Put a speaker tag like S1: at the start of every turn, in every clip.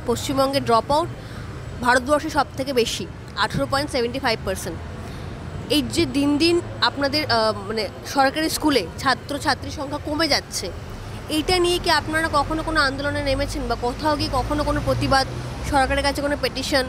S1: পশ্চিমবঙ্গে drop out ভারতবর্ষে সবথেকে বেশি 18.75%। এই যে দিন দিন আপনাদের মানে সরকারি স্কুলে ছাত্রছাত্রীর সংখ্যা কমে যাচ্ছে, এইটা নিয়ে কি আপনারা কখনো কোনো আন্দোলনে নেমেছেন বা কোথাও কি কখনো কোনো প্রতিবাদ, সরকারের কাছে কোনো পেটিশন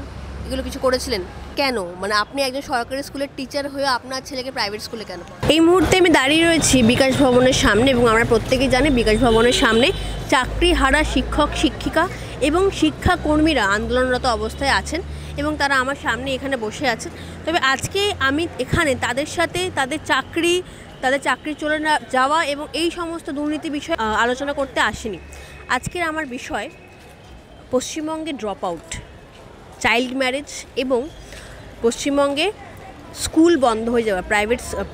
S1: এগুলো কিছু করেছিলেন? কেন মানে আপনি একজন সরকারি স্কুলের টিচার হয়ে আপনার ছেলেকে প্রাইভেট স্কুলে কেন? এই মুহূর্তে আমি দাঁড়িয়ে রয়েছি বিকাশ ভবনের সামনে এবং আমরা প্রত্যেকেই জানি বিকাশ ভবনের সামনে চাকরি হারা শিক্ষক শিক্ষিকা এবং শিক্ষাকর্মীরা আন্দোলনরত অবস্থায় আছেন এবং তারা আমার সামনে এখানে বসে আছেন। তবে আজকে আমি এখানে তাদের সাথে তাদের চাকরি চলে না যাওয়া এবং এই সমস্ত দুর্নীতি বিষয়ে আলোচনা করতে আসিনি। আজকের আমার বিষয় পশ্চিমবঙ্গে ড্রপ আউট, চাইল্ড ম্যারেজ এবং পশ্চিমবঙ্গে স্কুল বন্ধ হয়ে যাবে,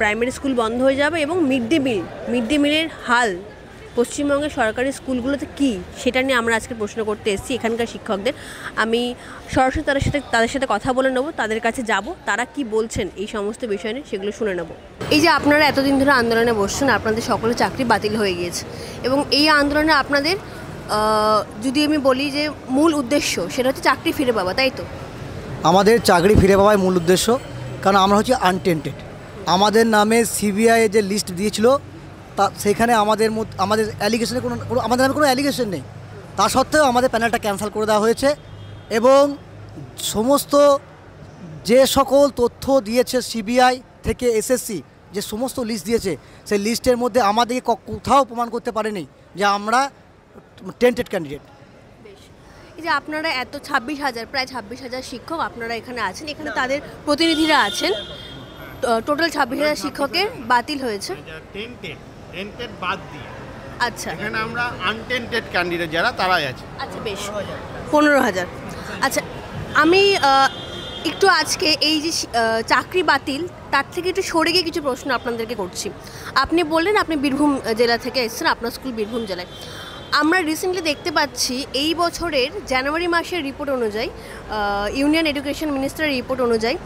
S1: প্রাইমারি স্কুল বন্ধ হয়ে যাবে এবং মিড ডে মিলের হাল পশ্চিমবঙ্গের সরকারি স্কুলগুলোতে কী, সেটা নিয়ে আমরা আজকে প্রশ্ন করতে এসেছি এখানকার শিক্ষকদের। আমি সরাসরি তাদের সাথে কথা বলে নেব, তাদের কাছে যাব, তারা কি বলছেন এই সমস্ত বিষয় নিয়ে সেগুলো শুনে নেব। এই যে আপনারা এতদিন ধরে আন্দোলনে বসছেন, আপনাদের সকলের চাকরি বাতিল হয়ে গিয়েছে এবং এই আন্দোলনে আপনাদের যদি আমি বলি যে মূল উদ্দেশ্য সেটা হচ্ছে চাকরি ফিরে পাওয়া, তাই তো?
S2: আমাদের চাকরি ফিরে পাওয়াই মূল উদ্দেশ্য, কারণ আমরা হচ্ছে আনটেন্টেড। আমাদের নামে সিবিআই যে লিস্ট দিয়েছিল তা সেখানে আমাদের অ্যালিগেশনের আমাদের নামে কোনো অ্যালিগেশন নেই, তা সত্ত্বেও আমাদের প্যানেলটা ক্যান্সেল করে দেওয়া হয়েছে এবং সমস্ত যে সকল তথ্য দিয়েছে সিবিআই থেকে এসএসসি যে সমস্ত লিস্ট দিয়েছে সেই লিস্টের মধ্যে আমাদেরকে কোথাও প্রমাণ করতে পারেনি যে আমরা টেন্টেড ক্যান্ডিডেট।
S1: এই যে আপনারা এত প্রায় 26,000 শিক্ষক আপনারা এখানে আছেন, এখানে তাদের প্রতিনিধিরা আছেন, টোটাল 26,000 শিক্ষকের বাতিল হয়েছে।
S3: টেন্টেড বাদ দিয়ে
S1: আচ্ছা,
S3: এখানে আমরা আনটেন্টেড ক্যান্ডিডেট যারা তারাই আছে।
S1: আচ্ছা বেশ, 15,000। আচ্ছা, আমি একটু আজকে এই যে চাকরি বাতিল তার থেকে একটু সরে গিয়ে কিছু প্রশ্ন আপনাদেরকে করছি। আপনি বললেন আপনি বীরভূম জেলা থেকে এসেছেন, আপনার স্কুল বীরভূম জেলায়। আমরা রিসেন্টলি দেখতে পাচ্ছি এই বছরের জানুয়ারি মাসের রিপোর্ট অনুযায়ী, ইউনিয়ন এডুকেশন মিনিস্টারের রিপোর্ট অনুযায়ী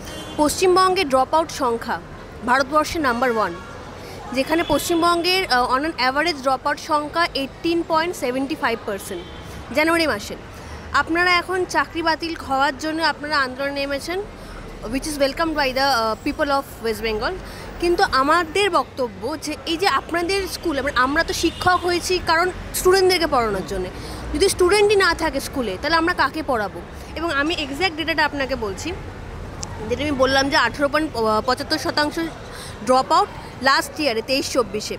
S1: পশ্চিমবঙ্গে ড্রপ আউট সংখ্যা ভারতবর্ষের নাম্বার 1, যেখানে পশ্চিমবঙ্গের on an average drop out সংখ্যা 18.75% জানুয়ারি মাসে। আপনারা এখন চাকরি বাতিল হওয়ার জন্য আপনারা আন্দোলনে নেমেছেন, which is welcome by the people of West Bengal. কিন্তু আমাদের বক্তব্য যে এই যে আপনাদের স্কুল, আমরা তো শিক্ষক হয়েছি কারণ স্টুডেন্টদেরকে পড়ানোর জন্য, যদি স্টুডেন্টই না থাকে স্কুলে তাহলে আমরা কাকে পড়াবো? এবং আমি এক্স্যাক্ট ডেটাটা আপনাকে বলছি, যেটা আমি বললাম যে 18.75% ড্রপ আউট লাস্ট ইয়ারে 23-24-এ,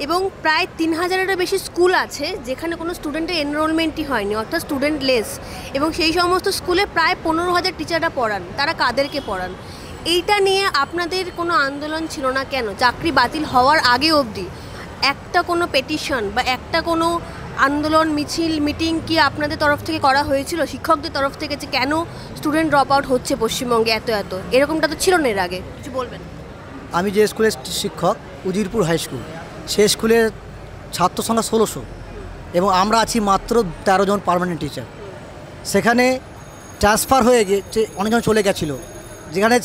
S1: এবং প্রায় 3,000-এরও বেশি স্কুল আছে যেখানে কোনো স্টুডেন্টের এনরোলমেন্টই হয়নি, অর্থাৎ স্টুডেন্ট লেস। এবং সেই সমস্ত স্কুলে প্রায় 15,000 টিচাররা পড়ান, তারা কাদেরকে পড়ান? এইটা নিয়ে আপনাদের কোনো আন্দোলন ছিল না কেন? চাকরি বাতিল হওয়ার আগে অবধি একটা কোনো পেটিশন বা একটা কোনো আন্দোলন মিছিল মিটিং কি আপনাদের তরফ থেকে করা হয়েছিল, শিক্ষকদের তরফ থেকে, যে কেন স্টুডেন্ট ড্রপ আউট হচ্ছে পশ্চিমবঙ্গে এত? এরকমটা তো ছিল না এর আগে, কিছু বলবেন?
S2: আমি যে স্কুলের শিক্ষক, উজিরপুর হাই স্কুল, সেই স্কুলের ছাত্র সংখ্যা 1600 এবং আমরা আছি মাত্র 13 জন পার্মানেন্ট টিচার। সেখানে ট্রান্সফার হয়ে গিয়ে অনেকজন চলে গেছিলো, যেখানে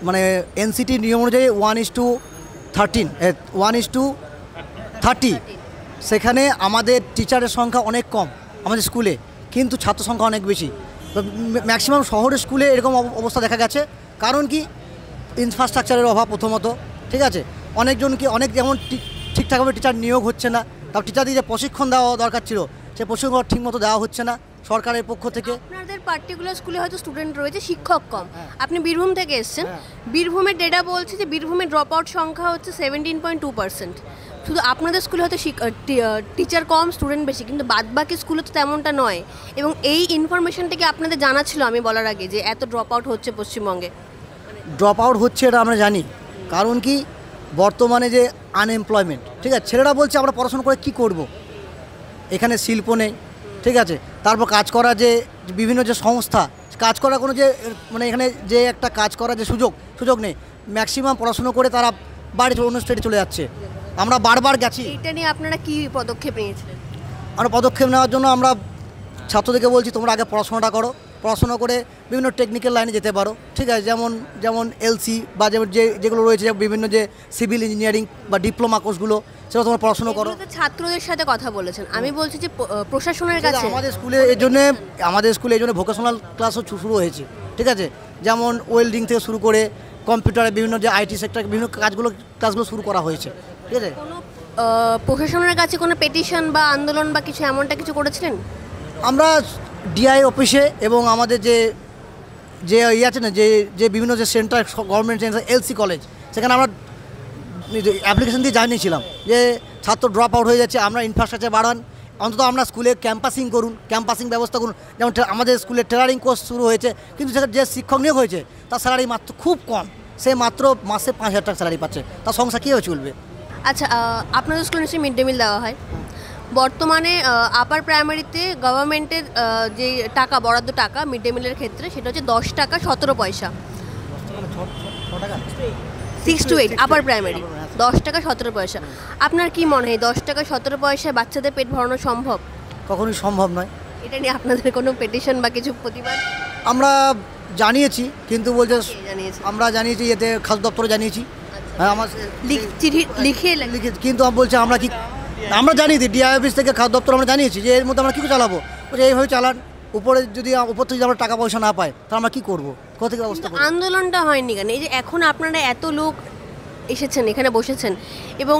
S2: মানে এনসিটি নিয়ম অনুযায়ী 1:30, সেখানে আমাদের টিচারের সংখ্যা অনেক কম আমাদের স্কুলে, কিন্তু ছাত্র সংখ্যা অনেক বেশি। ম্যাক্সিমাম শহরের স্কুলে এরকম অবস্থা দেখা গেছে। কারণ কি? ইনফ্রাস্ট্রাকচারের অভাব প্রথমত, ঠিক আছে। অনেক যেমন ঠিকঠাকভাবে টিচার নিয়োগ হচ্ছে না, তাও টিচারদের যে প্রশিক্ষণ দেওয়া দরকার ছিল সে প্রশিক্ষণ ঠিকমতো দেওয়া হচ্ছে না সরকারের পক্ষ থেকে।
S1: আপনাদের পার্টিকুলার স্কুলে হয়তো স্টুডেন্ট রয়েছে, শিক্ষক কম। আপনি বীরভূম থেকে এসেছেন, বীরভূমের ডেটা বলছে যে বীরভূমের ড্রপ আউট সংখ্যা হচ্ছে 17.2%। শুধু আপনাদের স্কুলে হয়তো টিচার কম, স্টুডেন্ট বেশি, কিন্তু বাদবাকি স্কুলে তো তেমনটা নয়। এবং এই ইনফরমেশনটা কি আপনাদের জানা ছিল আমি বলার আগে যে এত ড্রপ আউট হচ্ছে পশ্চিমবঙ্গে?
S2: ড্রপ আউট হচ্ছে এটা আমরা জানি, কারণ কি বর্তমানে যে আনএমপ্লয়মেন্ট, ঠিক আছে, ছেলেরা বলছে আমরা পড়াশোনা করে কি করব, এখানে শিল্প নেই, ঠিক আছে। তারপর কাজ করা যে বিভিন্ন যে সংস্থা, কাজ করার কোনো যে মানে এখানে যে একটা কাজ করার যে সুযোগ নেই। ম্যাক্সিমাম পড়াশুনো করে তারা বাড়ি অন্য স্টেটে চলে যাচ্ছে। আমরা বারবার গেছি।
S1: এটা নিয়ে আপনারা কি পদক্ষেপ নিয়েছিলেন?
S2: আমরা পদক্ষেপ নেওয়ার জন্য আমরা ছাত্রদেরকে বলছি তোমরা আগে পড়াশোনাটা করো, পড়াশোনা করে বিভিন্ন টেকনিক্যাল লাইনে যেতে পারো, ঠিক আছে, যেমন যেমন এলসি বা যেমন যেগুলো রয়েছে বিভিন্ন যে সিভিল ইঞ্জিনিয়ারিং বা ডিপ্লোমা কোর্সগুলো, সেটা তোমরা পড়াশোনা করো।
S1: এগুলো তো ছাত্রদের সাথে কথা বলেছেন, আমি বলছি যে প্রশাসনের
S2: সেটা
S1: কাছে।
S2: আমাদের স্কুলে এই জন্য ভোকেশনাল ক্লাসও শুরু হয়েছে, ঠিক আছে, যেমন ওয়েল্ডিং থেকে শুরু করে কম্পিউটারে বিভিন্ন যে আইটি সেক্টর বিভিন্ন ক্লাসগুলো শুরু করা হয়েছে, ঠিক আছে।
S1: কোনো প্রশাসনের কাছে কোনো পেটিশন বা আন্দোলন বা কিছু এমনটা কিছু করেছিলেন?
S2: আমরা ডিআই অফিসে এবং আমাদের যে যে ইয়ে আছে না, যে বিভিন্ন যে centre government centre LC college, সেখানে আমরা অ্যাপ্লিকেশন দিয়ে জানিয়েছিলাম যে ছাত্র ড্রপ আউট হয়ে যাচ্ছে, আমরা ইনফ্রাস্ট্রাকচার বাড়ান, অন্তত আমরা স্কুলে ক্যাম্পাসিং করুন, ক্যাম্পাসিং ব্যবস্থা করুন। যেমন আমাদের স্কুলে টেলারিং কোর্স শুরু হয়েছে, কিন্তু সেখানে যে শিক্ষক নিয়োগ হয়েছে তার স্যালারি মাত্র খুব কম, সে মাত্র মাসে 5,000 টাকা স্যালারি পাচ্ছে, তার সংসার কীভাবে চলবে?
S1: আচ্ছা, আপনাদের স্কুলে নিশ্চয়ই মিড ডে মিল দেওয়া হয়। বর্তমানে আপার প্রাইমারিতে গভর্নমেন্টের যে টাকা বরাদ্দ টাকা মিড ডে মিলের ক্ষেত্রে সেটা হচ্ছে 10 টাকা 17 পয়সা, 6 to 8 আপার প্রাইমারি 10 টাকা 17 পয়সা। আপনার কি মনে হয় 10 টাকা 17 পয়সায় বাচ্চাদের পেট ভরানো সম্ভব?
S2: কখনোই সম্ভব নয়।
S1: এটা নিয়ে আপনাদের কোনো পেটিশন বা কিছু প্রতিবাদ?
S2: আমরা জানিয়েছি, কিন্তু বলছে
S1: জানিয়েছে
S2: আমরা জানিয়েছি এতে খাদ্য দপ্তরে জানিয়েছি, হ্যাঁ আমার
S1: চিঠি লিখে
S2: লিখে, কিন্তু বলছে আমরা জানিয়েছি ডিআই অফিস থেকে খাদ্য দপ্তর আমরা জানিয়েছি যে এর মধ্যে আমরা কী করে চালাবো, বলছে এইভাবে চালান, উপর থেকে যদি আমরা টাকা পয়সা না পাই তাহলে আমরা কী করবো, কোথা থেকে ব্যবস্থা করবো?
S1: আন্দোলনটা হয়নি কেন? এই যে এখন আপনারা এত লোক এসেছেন এখানে বসেছেন এবং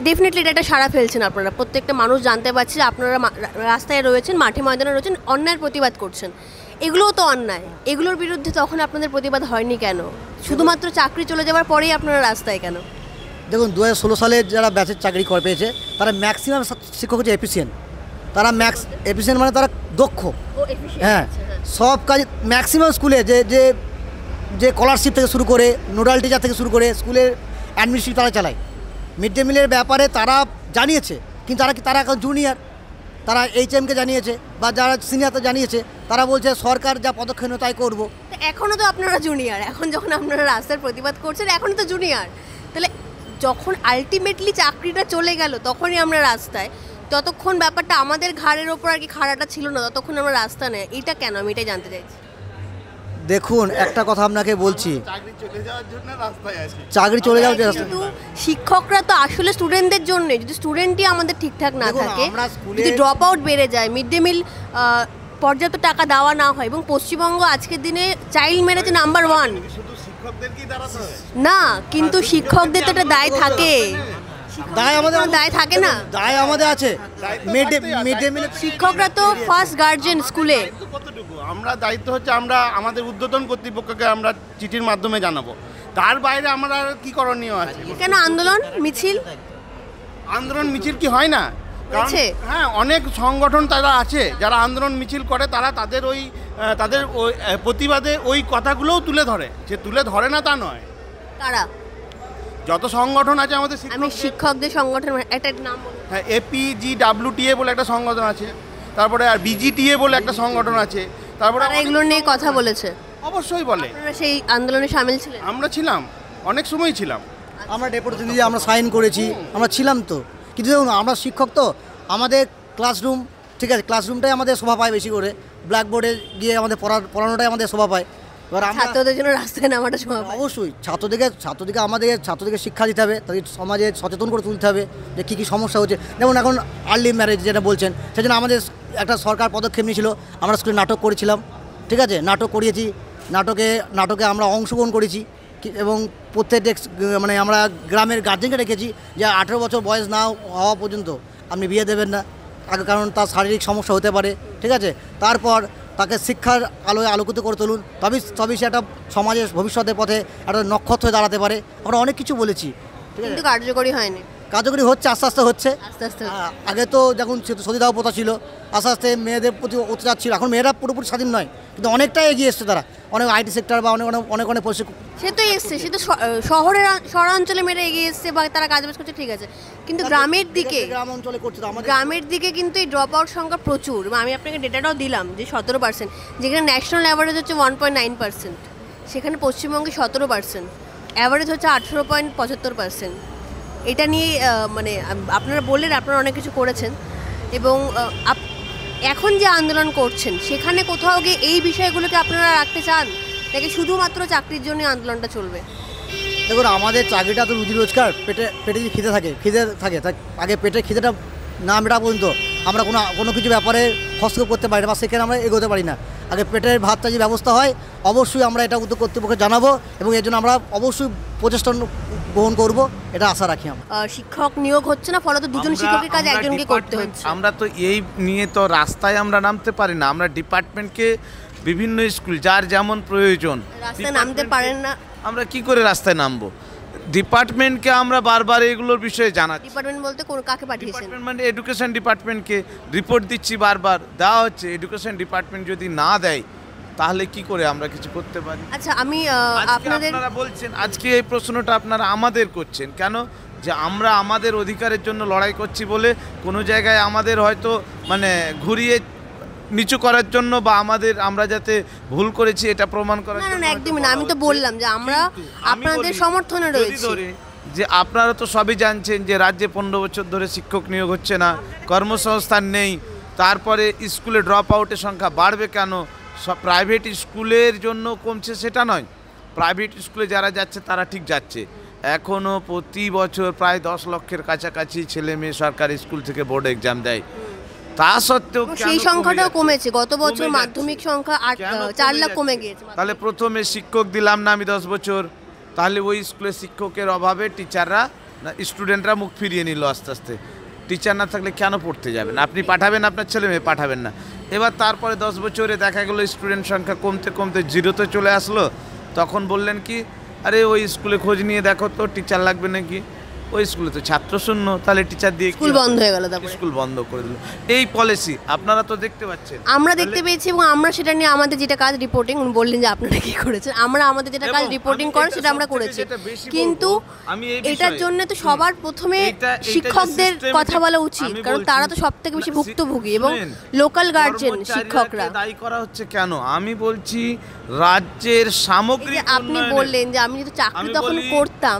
S1: ডেফিনেটলি এটা একটা সাড়া ফেলছেন, আপনারা প্রত্যেকটা মানুষ জানতে পারছে যে আপনারা রাস্তায় রয়েছেন, মাঠে ময়দানে রয়েছেন, অন্যায়ের প্রতিবাদ করছেন। এগুলোও তো অন্যায়, এগুলোর বিরুদ্ধে তখন আপনাদের প্রতিবাদ হয়নি কেন? শুধুমাত্র চাকরি চলে যাওয়ার পরেই আপনারা রাস্তায় কেন?
S2: দেখুন 2016 সালে যারা ব্যাচের চাকরি পেয়েছে তারা ম্যাক্সিমাম শিক্ষক হচ্ছে এফিসিয়েন্ট, তারা এফিসিয়েন্ট মানে তারা দক্ষ, হ্যাঁ, সব কাজ ম্যাক্সিমাম স্কুলে যে স্কলারশিপ থেকে শুরু করে নোডাল টিচার থেকে শুরু করে স্কুলের অ্যাডমিনিস্ট্রেটিভ তারা চালায়। মিড ডে মিলের ব্যাপারে তারা জানিয়েছে, কিন্তু তারা এখন জুনিয়র, তারা এইচএমকে জানিয়েছে বা যারা সিনিয়র জানিয়েছে, তারা বলছে সরকার যা পদক্ষেপ নেবে তাই করবো।
S1: এখনও তো আপনারা জুনিয়র, এখন যখন আপনারা রাস্তার প্রতিবাদ করছেন এখনও তো জুনিয়র, তাহলে যখন আলটিমেটলি চাকরিটা চলে গেল তখনই আমরা রাস্তায়, ততক্ষণ ব্যাপারটা আমাদের ঘাড়ের ওপর আর কি খাড়াটা ছিল না, ততক্ষণ আমরা রাস্তা নেই, এটা কেন আমি এটাই জানতে চাইছি।
S2: দেখুন একটা কথা আপনাকে বলছি,
S3: চাকরি চলে যাওয়ার জন্য রাস্তায় আছে,
S2: চাকরি চলে যাওয়ার জন্য,
S1: কিন্তু শিক্ষকরা তো আসলে স্টুডেন্টদের জন্য, যদি স্টুডেন্টই আমাদের ঠিকঠাক না
S2: দেখুন,
S1: থাকে,
S2: আমরা স্কুলে-
S1: যদি ড্রপ আউট বেড়ে যায়, মিড ডে মিল পর্যাপ্ত টাকা দেওয়া না হয়, এবং পশ্চিমবঙ্গ আজকের দিনে চাইল্ড ম্যারেজে নাম্বার 1
S3: শুধু শিক্ষকদেরকেই দাঁড়াতে হবে
S1: না, কিন্তু শিক্ষকদের তো একটা দায় থাকে,
S2: দায় আমাদের
S1: দায় থাকে না?
S2: দায় আমাদের আছে। মিড ডে মিলে
S1: শিক্ষকরা তো ফার্স্ট গার্জিয়ান স্কুলে।
S3: কতটুকু আমরা দায়িত্ব হচ্ছে আমরা আমাদের ঊর্ধ্বতন কর্তৃপক্ষকে আমরা চিঠির মাধ্যমে জানাবো, তার বাইরে আমরা আর কি করণীয় আছে?
S1: কেন আন্দোলন মিছিল?
S3: আন্দোলন মিছিল কি হয় না? কারণ
S1: আছে।
S3: হ্যাঁ, অনেক সংগঠন তারা আছে যারা আন্দোলন মিছিল করে, তারা তাদের ওই প্রতিবাদে ওই কথাগুলোও তুলে ধরে, যে তুলে ধরে না তা নয়।
S1: কারা?
S3: যত সংগঠন আছে আমাদের
S1: আমি শিক্ষকদের সংগঠন একটা নাম বলুন।
S3: হ্যাঁ, APGWTA বলে একটা সংগঠন আছে, তারপরে আর BGTA বলে একটা সংগঠন আছে, তারপরে
S1: তারা এগুলো নিয়ে কথা বলেছে?
S3: অবশ্যই বলে।
S1: আপনারা সেই আন্দোলনে সামিল ছিলেন?
S3: আমরা ছিলাম, অনেক সময় ছিলাম।
S2: আমরা ডেপুটেশন দিয়ে আমরা সাইন করেছি, আমরা ছিলাম তো, কিন্তু দেখুন আমরা শিক্ষক তো, আমাদের ক্লাসরুম, ঠিক আছে, ক্লাসরুমটাই আমাদের শোভা পায় বেশি করে, ব্ল্যাকবোর্ডে গিয়ে আমাদের পড়ানোটাই আমাদের শোভা পায়। এবার আমরা
S1: ছাত্রদের জন্য রাস্তায় নামাটা সম্ভব?
S2: অবশ্যই ছাত্রদেরকে শিক্ষা দিতে হবে, তাদের সমাজে সচেতন করে তুলতে হবে যে কী কী সমস্যা হচ্ছে। যেমন এখন আর্লি ম্যারেজ যেটা বলছেন, সেজন্য আমাদের একটা সরকার পদক্ষেপ নিয়েছিল, আমরা স্কুলে নাটক করেছিলাম, ঠিক আছে, নাটক করিয়েছি, নাটকে আমরা অংশগ্রহণ করেছি, এবং প্রত্যেকটা মানে আমরা গ্রামের গার্জেনকে রেখেছি যে 18 বছর বয়স না হওয়া পর্যন্ত আপনি বিয়ে দেবেন না, কারণ তার শারীরিক সমস্যা হতে পারে, ঠিক আছে। তারপর তাকে শিক্ষার আলোয় আলোকিত করে তুলুন, তবেই সে একটা সমাজের ভবিষ্যতের পথে একটা নক্ষত্র হয়ে দাঁড়াতে পারে। আমরা অনেক কিছু বলেছি, ঠিক আছে,
S1: কিন্তু কার্যকরী হয়নি।
S2: কার্যকরী হচ্ছে, আস্তে আস্তে হচ্ছে।
S1: আস্তে আস্তে
S2: আগে তো যখন সতীদাহ প্রথা ছিল, আস্তে আস্তে মেয়েদের প্রতি অত্যাচার ছিল, এখন মেয়েরা পুরোপুরি স্বাধীন নয়, কিন্তু অনেকটাই এগিয়ে এসছে তারা, অনেক আইটি সেক্টর বা অনেক প্রশিক্ষণ।
S1: সে তো এসছে, সে তো শহরাঞ্চলে মেয়েরা এগিয়ে এসছে বা তারা কাজবাজ করছে, ঠিক আছে, কিন্তু গ্রামের দিকে,
S2: গ্রাম অঞ্চলে করছে আমাদের,
S1: গ্রামের দিকে কিন্তু এই ড্রপ আউট সংখ্যা প্রচুর। আমি আপনাকে ডেটাটাও দিলাম যে 17%, যেখানে ন্যাশনাল অ্যাভারেজ হচ্ছে 1.9%, সেখানে পশ্চিমবঙ্গে 17%, অ্যাভারেজ হচ্ছে 18.75%। এটা নিয়ে মানে আপনারা বললেন আপনারা অনেক কিছু করেছেন, এবং এখন যে আন্দোলন করছেন সেখানে কোথাও গিয়ে এই বিষয়গুলোকে আপনারা রাখতে চান, নাকি শুধুমাত্র চাকরির জন্য আন্দোলনটা চলবে?
S2: দেখুন, আমাদের চাকরিটা তো রুজি রোজগার, পেটে পেটে যদি খিদে থাকে তা আগে পেটের খিদেটা না মেটা পর্যন্ত আমরা কোনো কিছু ব্যাপারে হস্তক্ষেপ করতে পারি না বা সেখানে আমরা এগোতে পারি না। আগে পেটের ভাতটা যে ব্যবস্থা হয় অবশ্যই আমরা এটা উদ্যোগ কর্তৃপক্ষকে জানাবো এবং এর জন্য আমরা অবশ্যই প্রচেষ্টা গ্রহণ করব, এটা আশা রাখি আমরা।
S1: শিক্ষক নিয়োগ হচ্ছে না, ফলত দুজন শিক্ষকের কাজ একজনকে করতে হচ্ছে।
S4: আমরা তো এই নিয়ে তো রাস্তায় আমরা নামতে পারি না, আমরা ডিপার্টমেন্টকে বিভিন্ন স্কুল যার যেমন প্রয়োজন
S1: রাস্তায় নামতে পারেন না,
S4: আমরা কি করে রাস্তায় নামবো? ডিপার্টমেন্টকে আমরা বারবার এগুলোর বিষয়ে জানাচ্ছি।
S1: ডিপার্টমেন্ট বলতে কোন কাকে পাঠিয়েছেন?
S4: ডিপার্টমেন্ট মানে এডুকেশন ডিপার্টমেন্টকে রিপোর্ট দিচ্ছি, বারবার দেওয়া হচ্ছে। এডুকেশন ডিপার্টমেন্ট যদি না দেয় তাহলে কি করে আমরা কিছু করতে পারি?
S1: আচ্ছা, আমি
S4: আপনারা বলছেন আজকে এই প্রশ্নটা আপনারা আমাদের করছেন কেন? যে আমরা আমাদের অধিকারের জন্য লড়াই করছি বলে কোনো জায়গায় আমাদের হয়তো মানে ঘুরিয়ে নিচু করার জন্য বা আমরা যাতে ভুল করেছি এটা প্রমাণ করার জন্য?
S1: না, একদমই না। আমি তো বললাম যে আমরা আপনাদের সমর্থনে রয়েছি।
S4: যে আপনারা তো সবই জানছেন যে রাজ্যে 15 বছর ধরে শিক্ষক নিয়োগ হচ্ছে না, কর্মসংস্থান নেই, তারপরে স্কুলে ড্রপ আউটের সংখ্যা বাড়বে কেন? সব প্রাইভেট স্কুলের জন্য কমছে সেটা নয়, প্রাইভেট স্কুলে যারা যাচ্ছে তারা ঠিক যাচ্ছে। এখনও প্রতি বছর প্রায় 10 লক্ষের কাছাকাছি ছেলে মেয়ে সরকারি স্কুল থেকে বোর্ড এক্সাম দেয়। তা সত্ত্বেও
S1: সেই সংখ্যাটাও কমেছে। গত বছর মাধ্যমিক সংখ্যা 4 লাখ কমে গিয়েছে।
S4: তাহলে প্রথমে শিক্ষক দিলাম না আমি 10 বছর, তাহলে ওই স্কুলে শিক্ষকের অভাবে টিচাররা না স্টুডেন্টরা মুখ ফিরিয়ে নিল আস্তে আস্তে। টিচার না থাকলে কেন পড়তে যাবেন? আপনি পাঠাবেন, আপনার ছেলে মেয়ে পাঠাবেন না। এবার তারপরে 10 বছরে দেখা গেলো স্টুডেন্ট সংখ্যা কমতে কমতে 0-তে চলে আসলো। তখন বললেন কি, আরে ওই স্কুলে খোঁজ নিয়ে দেখো তো টিচার লাগবে নাকি। ওই স্কুলে তো ছাত্র শূন্য, তাহলে টিচার দিয়ে
S1: স্কুল বন্ধ হয়ে গেল, তারপরে
S4: স্কুল বন্ধ করে দিল। এই পলিসি আপনারা তো দেখতে পাচ্ছেন,
S1: আমরা দেখতে পেয়েছি এবং আমরা সেটা নিয়ে আমাদের যেটা কাজ রিপোর্টিং, উনি বললেন যে আপনারা কি করেছেন, আমরা আমাদের যেটা কাজ রিপোর্টিং করেন সেটা আমরা করেছি। কিন্তু এটার জন্য তো সবার প্রথমে শিক্ষকদের কথা বলা উচিত, কারণ তারা তো সবথেকে বেশি ভুক্তভোগী এবং লোকাল গার্জিয়ান শিক্ষকরা।
S4: দায়ী করা হচ্ছে কেন? আমি বলছি রাজ্যের সামগ্রিক,
S1: আপনি বললেন যে আমি যেহেতু চাকরি তখন করতাম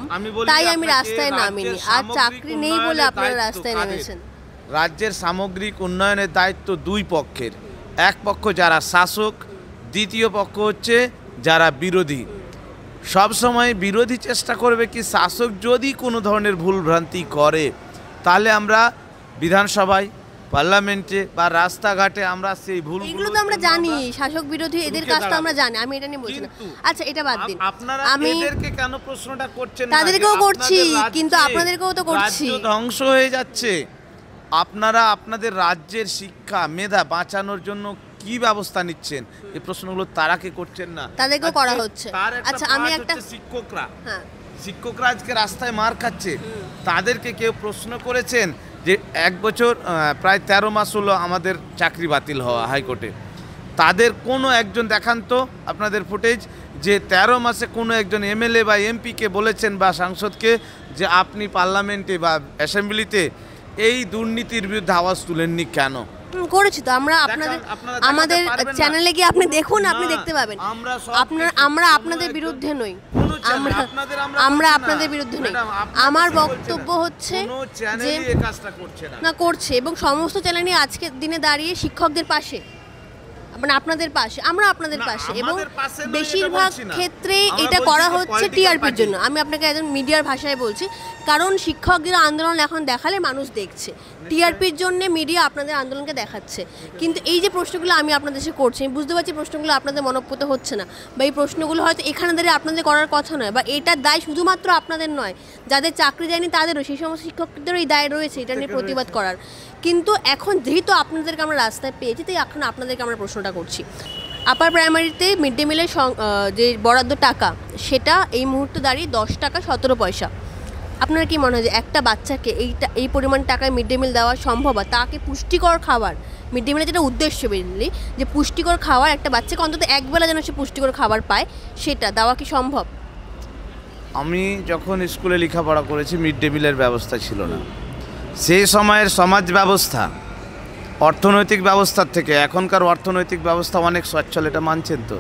S1: তাই আমি রাস্তায় নামিনি, আর চাকরি নেই বলে আপনারা রাস্তায় নেমেছেন।
S4: রাজ্যের সামগ্রিক উন্নয়নের দায়িত্ব দুই পক্ষের, এক পক্ষ যারা শাসক, দ্বিতীয় পক্ষ হচ্ছে যারা বিরোধী। সব সময় বিরোধী চেষ্টা করবে কি শাসক যদি কোনো ধরনের ভুলভ্রান্তি করে তাহলে আমরা বিধানসভায়, পার্লামেন্টে বা রাস্তাঘাটে আমরা সেই ভুল,
S1: এগুলো তো আমরা জানি, শাসক বিরোধী এদের কাজ তো আমরা জানি, আমি এটা নিয়ে বলছি না। আচ্ছা, এটা বাদ দিন,
S4: আপনারা এদেরকে কেন প্রশ্নটা করছেন?
S1: তাদেরকেও করছি, কিন্তু আপনাদেরকেও তো করছি।
S4: রাজ্য ধ্বংস হয়ে যাচ্ছে। আপনারা আপনাদের রাজ্যের শিক্ষা মেধা বাঁচানোর জন্য কি ব্যবস্থা নিচ্ছেন? এই প্রশ্নগুলো তারাকে করছেন না,
S1: তাদেরকেও করা হচ্ছে।
S4: আচ্ছা, আমি একটা শিক্ষকরা আজকে রাস্তায় মার খাচ্ছে, তাদেরকে কেউ প্রশ্ন করেছেন যে 1 বছর প্রায় 13 মাস হলো আমাদের চাকরি বাতিল হওয়া হাইকোর্টে? তাদের কোনো একজন দেখান তো আপনাদের ফুটেজ যে 13 মাসে কোনো একজন এমএলএ বা এমপিকে বলেছেন বা সাংসদকে যে আপনি পার্লামেন্টে বা অ্যাসেম্বলিতে এই দুর্নীতির বিরুদ্ধে আওয়াজ তুলেননি কেন?
S1: করেছি তো আমরা। আমাদের চ্যানেলে গিয়ে আপনি দেখুন, আপনি দেখতে পাবেন। আমরা আপনাদের বিরুদ্ধে নই, আমরা আপনাদের বিরুদ্ধে নই। আমার বক্তব্য হচ্ছে যে না করছে, এবং সমস্ত চ্যানেলই আজকের দিনে দাঁড়িয়ে শিক্ষকদের পাশে, মানে আপনাদের পাশে, আমরা আপনাদের পাশে, এবং বেশিরভাগ ক্ষেত্রে এটা করা হচ্ছে টিআরপির জন্য। আমি আপনাকে একজন মিডিয়ার ভাষায় বলছি, কারণ শিক্ষকদের আন্দোলন এখন দেখালে মানুষ দেখছে, টিআরপির জন্য মিডিয়া আপনাদের আন্দোলনকে দেখাচ্ছে। কিন্তু এই যে প্রশ্নগুলো আমি আপনাদের সাথে করছি, আমি বুঝতে পারছি প্রশ্নগুলো আপনাদের মনোপুত হচ্ছে না, বা এই প্রশ্নগুলো হয়তো এখানে দাঁড়িয়ে আপনাদের করার কথা নয়, বা এটার দায় শুধুমাত্র আপনাদের নয়, যাদের চাকরি যায়নি তাদেরও, সেই সমস্ত শিক্ষকদেরও এই দায় রয়েছে এটা নিয়ে প্রতিবাদ করার। কিন্তু এখন যেহেতু আপনাদেরকে আমরা রাস্তায় পেয়েছি, তাই এখন আপনাদেরকে আমরা প্রশ্নটা করছি। আপার প্রাইমারিতে মিড ডে মিলের যে বরাদ্দ টাকা, সেটা এই মুহূর্তে দাঁড়িয়ে 10 টাকা 17 পয়সা। আপনার কি মনে হয় যে একটা বাচ্চাকে এই পরিমাণ টাকায় মিড ডে মিল দেওয়া সম্ভব? আর তাকে পুষ্টিকর খাবার, মিড ডে মিলের যেটা উদ্দেশ্য বেরিয়ে যে পুষ্টিকর খাবার, একটা বাচ্চাকে অন্তত একবেলা যেন সে পুষ্টিকর খাবার পায়, সেটা দেওয়া কি সম্ভব?
S4: আমি যখন স্কুলে লেখাপড়া করেছি মিড ডে মিলের ব্যবস্থা ছিল না। সেই সময়ের সমাজ ব্যবস্থা, অর্থনৈতিক ব্যবস্থার থেকে এখনকার অর্থনৈতিক ব্যবস্থা অনেক সচ্ছল, এটা মানছেন তো?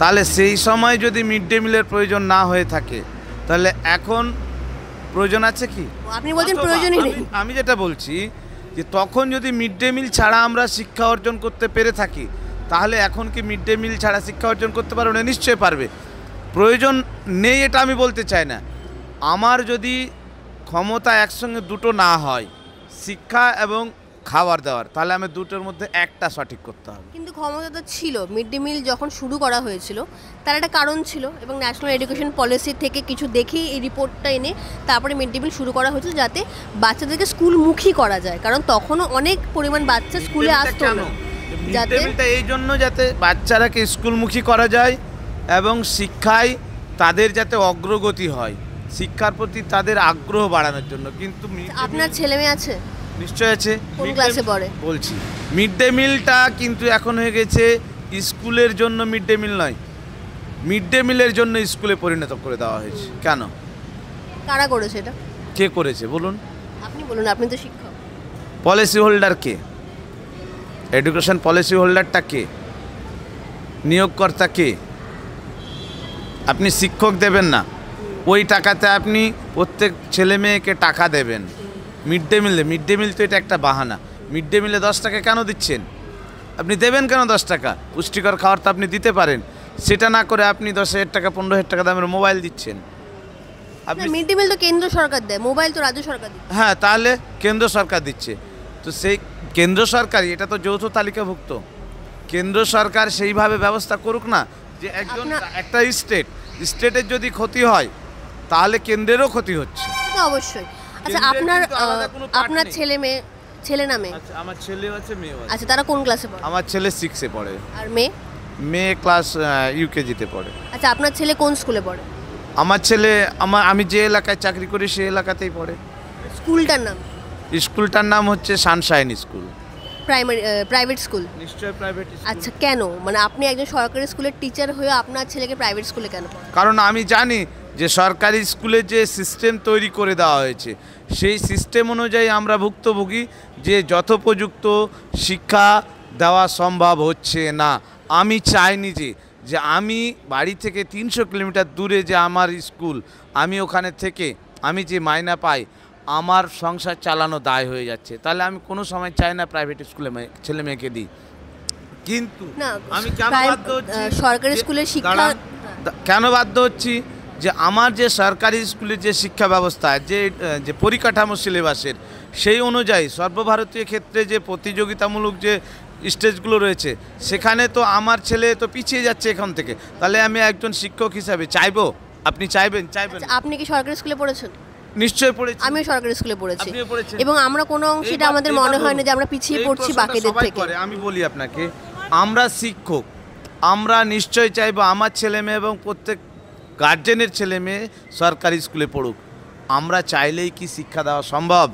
S4: তাহলে সেই সময় যদি মিড ডে মিলের প্রয়োজন না হয়ে থাকে তাহলে এখন প্রয়োজন আছে কি?
S1: আপনি বলছেন প্রয়োজনই নেই।
S4: আমি যেটা বলছি যে তখন যদি মিড ডে মিল ছাড়া আমরা শিক্ষা অর্জন করতে পেরে থাকি, তাহলে এখন কি মিড ডে মিল ছাড়া শিক্ষা অর্জন করতে পারবে না? নিশ্চয়ই পারবে। প্রয়োজন নেই এটা আমি বলতে চাই না। আমার যদি ক্ষমতা একসঙ্গে দুটো না হয়, শিক্ষা এবং খাবার দাবার, তাহলে আমি দুটোর মধ্যে একটা সঠিক করতে হবে।
S1: কিন্তু ক্ষমতা তো ছিল। মিড ডে মিল যখন শুরু করা হয়েছিল তার একটা কারণ ছিল, এবং ন্যাশনাল এডুকেশন পলিসি থেকে কিছু দেখেই এই রিপোর্টটা এনে তারপরে মিড ডে মিল শুরু করা হয়েছিল, যাতে বাচ্চাদেরকে স্কুলমুখী করা যায়, কারণ তখনও অনেক পরিমাণ বাচ্চা স্কুলে আসতো না।
S4: যাতে এই জন্য যাতে বাচ্চারাকে স্কুলমুখী করা যায় এবং শিক্ষায় তাদের যাতে অগ্রগতি হয়, শিক্ষার প্রতি তাদের আগ্রহ বাড়ানোর জন্য। কিন্তু
S1: আপনার ছেলে মেয়ে আছে?
S4: নিশ্চয় আছে।
S1: কোন ক্লাসে পড়ে?
S4: বলছি, মিড ডে মিলটা কিন্তু এখন হয়ে গেছে স্কুলের জন্য মিড ডে মিল নয়, মিড ডে মিলের জন্য স্কুলে পরিণত করে দেওয়া হয়েছে। কেন?
S1: কারা করেছে এটা?
S4: কে করেছে বলুন?
S1: আপনি বলুন, আপনি তো শিক্ষক।
S4: পলিসি হোল্ডার কে? এডুকেশন পলিসি হোল্ডারটা কে? নিয়োগকর্তা কে? আপনি শিক্ষক দেবেন না, ওই টাকাতে আপনি প্রত্যেক ছেলে মেয়েকে টাকা দেবেন। মিড ডে মিল তো এটা একটা বাহানা। মিড ডে মিলে 10 টাকা কেন দিচ্ছেন? আপনি দেবেন কেন 10 টাকা? পুষ্টিকর খাবার তো আপনি দিতে পারেন। সেটা না করে আপনি 10,000 টাকা 15,000 টাকা দামের মোবাইল দিচ্ছেন। আপনি
S1: মিড ডে মিল তো কেন্দ্র সরকার দেয়, মোবাইল তো রাজ্য সরকার দেয়।
S4: হ্যাঁ, তাহলে কেন্দ্র সরকার দিচ্ছে, তো সেই কেন্দ্র সরকারই, এটা তো যৌথ তালিকাভুক্ত। কেন্দ্র সরকার সেইভাবে ব্যবস্থা করুক না যে একটা স্টেটের যদি ক্ষতি হয় তাহলে কেন্দ্রেরও ক্ষতি হচ্ছে।
S1: অবশ্যই। আচ্ছা, আপনার ছেলে না মেয়ে?
S4: আচ্ছা, আমার ছেলে আছে, মেয়ে আছে।
S1: আচ্ছা, তারা কোন ক্লাসে পড়ে?
S4: আমার ছেলে 6-এ পড়ে।
S1: আর মেয়ে
S4: ক্লাস ইউকেজিতে পড়ে।
S1: আচ্ছা, আপনার ছেলে কোন স্কুলে পড়ে?
S4: আমার ছেলে আমি যে এলাকায় চাকরি করি সেই এলাকাতেই পড়ে।
S1: স্কুলটার নাম?
S4: স্কুলটার নাম হচ্ছে সানশাইন স্কুল।
S1: Private school?
S4: নিশ্চয় প্রাইভেট।
S1: আচ্ছা, কেন? মানে আপনি একজন সরকারি স্কুলের টিচার হয়ে আপনার ছেলেকে প্রাইভেট স্কুলে কেন পড়ান?
S4: কারণ আমি জানি যে সরকারি স্কুলে যে সিস্টেম তৈরি করে দেওয়া হয়েছে, সেই সিস্টেম অনুযায়ী আমরা ভুক্তভোগী, যে যথোপযুক্ত শিক্ষা দেওয়া সম্ভব হচ্ছে না। আমি চাইনি যে আমি বাড়ি থেকে 300 কিলোমিটার দূরে যে আমার স্কুল, আমি ওখানে থেকে আমি যে মাইনা পাই, আমার সংসার চালানো দায় হয়ে যাচ্ছে। তাহলে আমি কোনো সময় চাই না প্রাইভেট স্কুলে ছেলে মেয়েকে দিই। কিন্তু আমি কেন বাধ্য হচ্ছি?
S1: সরকারি স্কুলের শিক্ষা
S4: কেন বাধ্য হচ্ছি? যে আমার যে সরকারি স্কুলের যে শিক্ষা ব্যবস্থা, যে পরিকাঠামো সিলেবাসের, সেই অনুযায়ী সর্বভারতীয় ক্ষেত্রে যে প্রতিযোগিতামূলক যে স্টেজগুলো রয়েছে, সেখানে তো আমার ছেলে তো পিছিয়ে যাচ্ছে এখান থেকে। তাহলে আমি একজন শিক্ষক হিসাবে চাইবো, আপনি চাইবেন?
S1: আপনি কি সরকারি স্কুলে পড়েছেন?
S4: নিশ্চয়ই পড়েছি।
S1: আমিও সরকারি স্কুলে পড়েছি,
S4: আপনিও পড়েছেন।
S1: এবং আমরা কোনো অংশে আমাদের মনে হয় না যে আমরা পিছিয়ে পড়ছি বাকিদের থেকে।
S4: আমি বলি আপনাকে, আমরা শিক্ষক, আমরা নিশ্চয়ই চাইবো আমার ছেলে মেয়ে এবং প্রত্যেক গার্জেনের ছেলে মেয়ে সরকারি স্কুলে পড়ুক। আমরা চাইলেই কি শিক্ষা দেওয়া সম্ভব?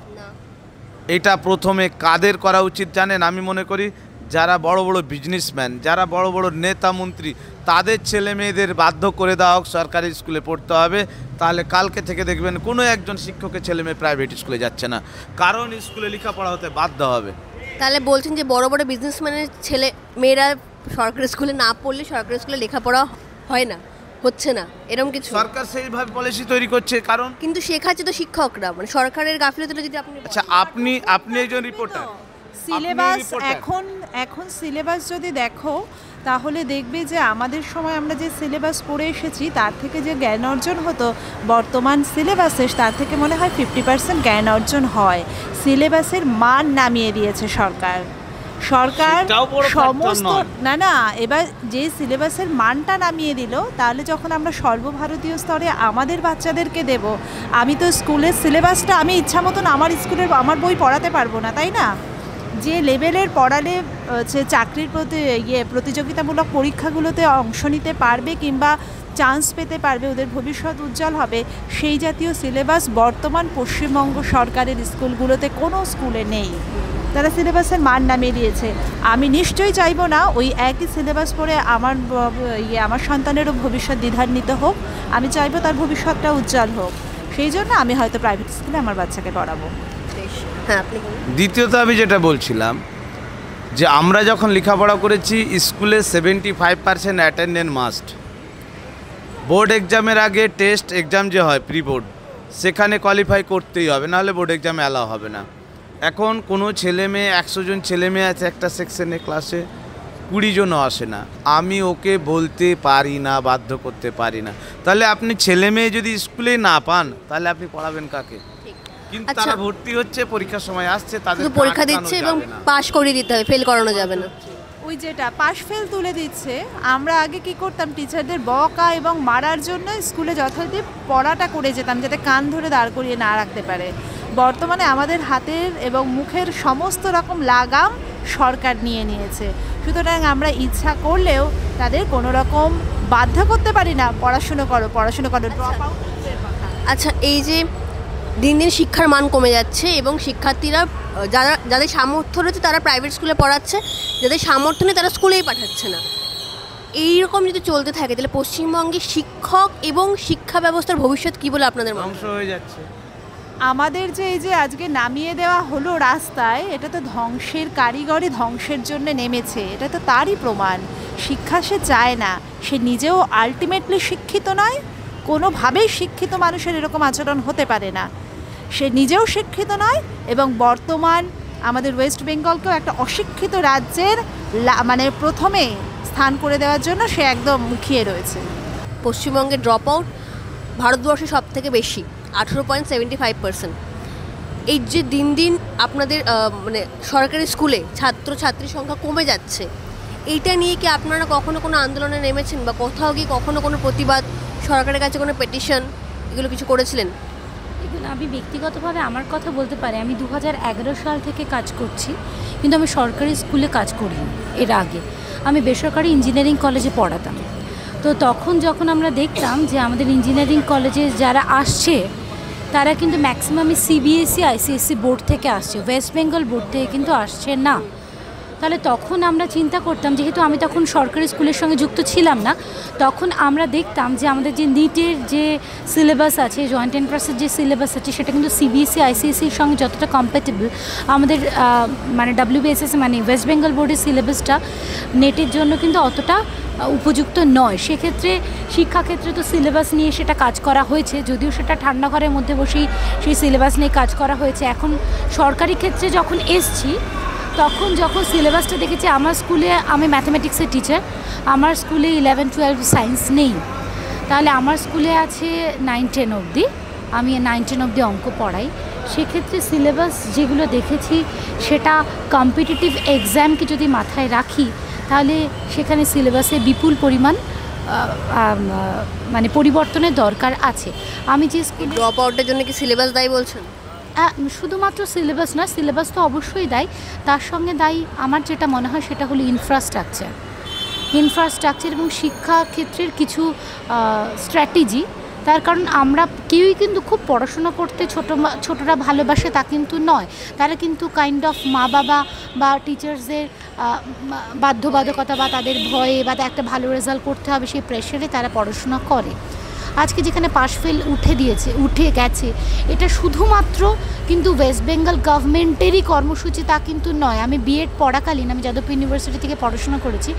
S4: এটা প্রথমে কাদের করা উচিত জানেন? আমি মনে করি যারা বড় বড় বিজনেসম্যান, যারা বড় বড় নেতা মন্ত্রী, তাদের ছেলে মেয়েদের বাধ্য করে দেওয়া হোক সরকারি স্কুলে পড়তে হবে। তাহলে কালকে থেকে দেখবেন কোনো একজন শিক্ষকের ছেলে মেয়ে প্রাইভেট স্কুলে যাচ্ছে না, কারণ স্কুলে লেখাপড়া হতে বাধ্য হবে।
S1: তাহলে বলছেন যে বড় বড় বিজনেসম্যানের ছেলে মেয়েরা সরকারি স্কুলে না পড়লে সরকারি স্কুলে লেখাপড়া হয় না, হচ্ছে না, এরকম কিছু?
S4: সরকার সেইভাবে পলিসি তৈরি করছে, কারণ
S1: কিন্তু শেখাচ্ছে তো শিক্ষকরা, মানে সরকারের গাফিলতিটা যদি আপনি
S4: আচ্ছা, আপনি একজন রিপোর্টার,
S5: সিলেবাস এখন সিলেবাস যদি দেখো তাহলে দেখবে যে আমাদের সময় আমরা যে সিলেবাস পড়ে এসেছি তার থেকে যে জ্ঞান অর্জন হতো বর্তমান সিলেবাসে তার থেকে মনে হয় 50% জ্ঞান অর্জন হয়। সিলেবাসের মান নামিয়ে দিয়েছে সরকার সমস্ত না এবার যে সিলেবাসের মানটা নামিয়ে দিল, তাহলে যখন আমরা সর্বভারতীয় স্তরে আমাদের বাচ্চাদেরকে দেব, আমি তো স্কুলের সিলেবাসটা আমি ইচ্ছা মতন আমার বই পড়াতে পারবো না, তাই না? যে লেভেলের পড়ালে চাকরির প্রতিযোগিতামূলক পরীক্ষাগুলোতে অংশ নিতে পারবে কিংবা চান্স পেতে পারবে, ওদের ভবিষ্যৎ উজ্জ্বল হবে, সেই জাতীয় সিলেবাস বর্তমান পশ্চিমবঙ্গ সরকারের স্কুলগুলোতে কোনো স্কুলে নেই। তারা সিলেবাসের মান নামিয়ে দিয়েছে। আমি নিশ্চয়ই চাইবো না ওই একই সিলেবাস পড়ে আমার সন্তানেরও ভবিষ্যৎ দ্বিধান্বিত হোক। আমি চাইবো তার ভবিষ্যৎটা উজ্জ্বল হোক। সেই জন্য আমি হয়তো প্রাইভেট স্কুলে আমার বাচ্চাকে পড়াবো।
S4: দ্বিতীয়ত আমি যেটা বলছিলাম, যে আমরা যখন লেখাপড়া করেছি স্কুলে 75% অ্যাটেন্ডেন্স মাস্ট। বোর্ড এক্সামের আগে টেস্ট এক্সাম যে হয় প্রি বোর্ড, সেখানে কোয়ালিফাই করতেই হবে, নাহলে বোর্ড এক্সামে অ্যালাউ হবে না। এখন কোনো ছেলে মেয়ে 100 জন ছেলে মেয়ে আছে একটা সেকশনে, ক্লাসে 20 জনও আসে না। আমি ওকে বলতে পারি না, বাধ্য করতে পারি না। তাহলে আপনি ছেলে মেয়ে যদি স্কুলে না পান তাহলে আপনি পড়াবেন কাকে? কিন্তু
S1: আচ্ছা।
S4: তারা ভর্তি হচ্ছে, পরীক্ষার সময় আসছে, তাদের
S1: শুধু পরীক্ষা দিচ্ছে এবং পাশ করিয়ে দিতে হবে, ফেল করানো যাবে না।
S5: ওই যেটা পাশ ফেল তুলে দিচ্ছে। আমরা আগে কি করতাম, টিচারদের বকা এবং মারার জন্য স্কুলে যথারীতি পড়াটা করে যেতাম যাতে কান ধরে দাঁড় করিয়ে না রাখতে পারে। বর্তমানে আমাদের হাতের এবং মুখের সমস্ত রকম লাগাম সরকার নিয়ে নিয়েছে, সুতরাং আমরা ইচ্ছা করলেও তাদের কোনো রকম বাধ্য করতে পারি না পড়াশুনো করো ড্রপ আউট।
S1: আচ্ছা, এই যে দিন দিন শিক্ষার মান কমে যাচ্ছে এবং শিক্ষার্থীরা যাদের সামর্থ্য রয়েছে তারা প্রাইভেট স্কুলে পড়াচ্ছে, যাদের সামর্থ্য নেই তারা স্কুলেই পাঠাচ্ছে না। এইরকম যদি চলতে থাকে তাহলে পশ্চিমবঙ্গে শিক্ষক এবং শিক্ষা ব্যবস্থার ভবিষ্যৎ কী বলে আপনাদের মনে হয়?
S4: ধ্বংস হয়ে যাচ্ছে।
S5: আমাদের যে এই যে আজকে নামিয়ে দেওয়া হলো রাস্তায়, এটা তো ধ্বংসের কারিগরি ধ্বংসের জন্য নেমেছে, এটা তো তারই প্রমাণ। শিক্ষা সে চায় না, সে নিজেও আলটিমেটলি শিক্ষিত নয়, কোনোভাবেই শিক্ষিত মানুষের এরকম আচরণ হতে পারে না। সে নিজেও শিক্ষিত নয় এবং বর্তমান আমাদের ওয়েস্ট বেঙ্গলকেও একটা অশিক্ষিত রাজ্যের মানে প্রথমে স্থান করে দেওয়ার জন্য সে একদম মুখিয়ে রয়েছে।
S1: পশ্চিমবঙ্গে ড্রপ আউট ভারতবর্ষে সব থেকে বেশি, 18.75%। এই যে দিন দিন আপনাদের মানে সরকারি স্কুলে ছাত্রছাত্রীর সংখ্যা কমে যাচ্ছে, এইটা নিয়ে কি আপনারা কখনো কোনো আন্দোলনে নেমেছেন বা কোথাও গিয়ে কখনো কোনো প্রতিবাদ, সরকারের কাছে কোনো পেটিশন এগুলো কিছু করেছিলেন?
S6: দেখুন, আমি ব্যক্তিগতভাবে আমার কথা বলতে পারি। আমি 2011 সাল থেকে কাজ করছি, কিন্তু আমি সরকারি স্কুলে কাজ করিনি। এর আগে আমি বেসরকারি ইঞ্জিনিয়ারিং কলেজে পড়াতাম। তো তখন যখন আমরা দেখতাম যে আমাদের ইঞ্জিনিয়ারিং কলেজে যারা আসছে তারা কিন্তু ম্যাক্সিমামই সিবিএসই আইসিএসসি বোর্ড থেকে আসছে, ওয়েস্ট বেঙ্গল বোর্ড থেকে কিন্তু আসছে না। তাহলে তখন আমরা চিন্তা করতাম, যেহেতু আমি তখন সরকারি স্কুলের সঙ্গে যুক্ত ছিলাম না, তখন আমরা দেখতাম যে আমাদের যে নিটের যে সিলেবাস আছে, জয়েন্ট এন্ট্রান্সের যে সিলেবাস আছে, সেটা কিন্তু সিবিএসই আইসিএসসির সঙ্গে যতটা কম্প্যাটেবল, আমাদের মানে ডাব্লিউবিএসএস মানে ওয়েস্ট বেঙ্গল বোর্ডের সিলেবাসটা নেটের জন্য কিন্তু অতটা উপযুক্ত নয়। সেক্ষেত্রে শিক্ষাক্ষেত্রে তো সিলেবাস নিয়ে সেটা কাজ করা হয়েছে, যদিও সেটা ঠান্ডা ঘরের মধ্যে বসেই সেই সিলেবাস নিয়ে কাজ করা হয়েছে। এখন সরকারি ক্ষেত্রে যখন এসছি, তখন যখন সিলেবাসটা দেখেছি, আমার স্কুলে আমি ম্যাথামেটিক্সের টিচার, আমার স্কুলে 11-12 সায়েন্স নেই, তাহলে আমার স্কুলে আছে 9-10 অবধি, আমি 9-10 অবধি অঙ্ক পড়াই। সেক্ষেত্রে সিলেবাস যেগুলো দেখেছি সেটা কম্পিটিটিভ এক্সামকে যদি মাথায় রাখি, তাহলে সেখানে সিলেবাসে বিপুল পরিমাণ মানে পরিবর্তনের দরকার আছে। আমি যে স্কুলে
S1: ড্রপ আউটের জন্য কি সিলেবাস দায়ী বলছেন?
S6: শুধুমাত্র সিলেবাস না, সিলেবাস তো অবশ্যই দায়ী, তার সঙ্গে দায়ী আমার যেটা মনে হয় সেটা হলো ইনফ্রাস্ট্রাকচার এবং শিক্ষা ক্ষেত্রের কিছু স্ট্র্যাটেজি। তার কারণ আমরা কেউই কিন্তু খুব পড়াশোনা করতে ছোটরা ভালোবাসে তা কিন্তু নয়, তারা কিন্তু কাইন্ড অফ মা বাবা বা টিচার্সদের বাধ্যবাধকতা বা তাদের ভয়ে বা একটা ভালো রেজাল্ট করতে হবে সেই প্রেশারে তারা পড়াশোনা করে। আজকে যেখানে পাশ ফেল উঠে গেছে, এটা শুধুমাত্র কিন্তু ওয়েস্ট বেঙ্গল গভর্নমেন্টেরই কর্মসূচি তা কিন্তু নয়। আমি বিএড পড়াকালীন, আমি যাদবপুর ইউনিভার্সিটি থেকে পড়াশোনা করেছি,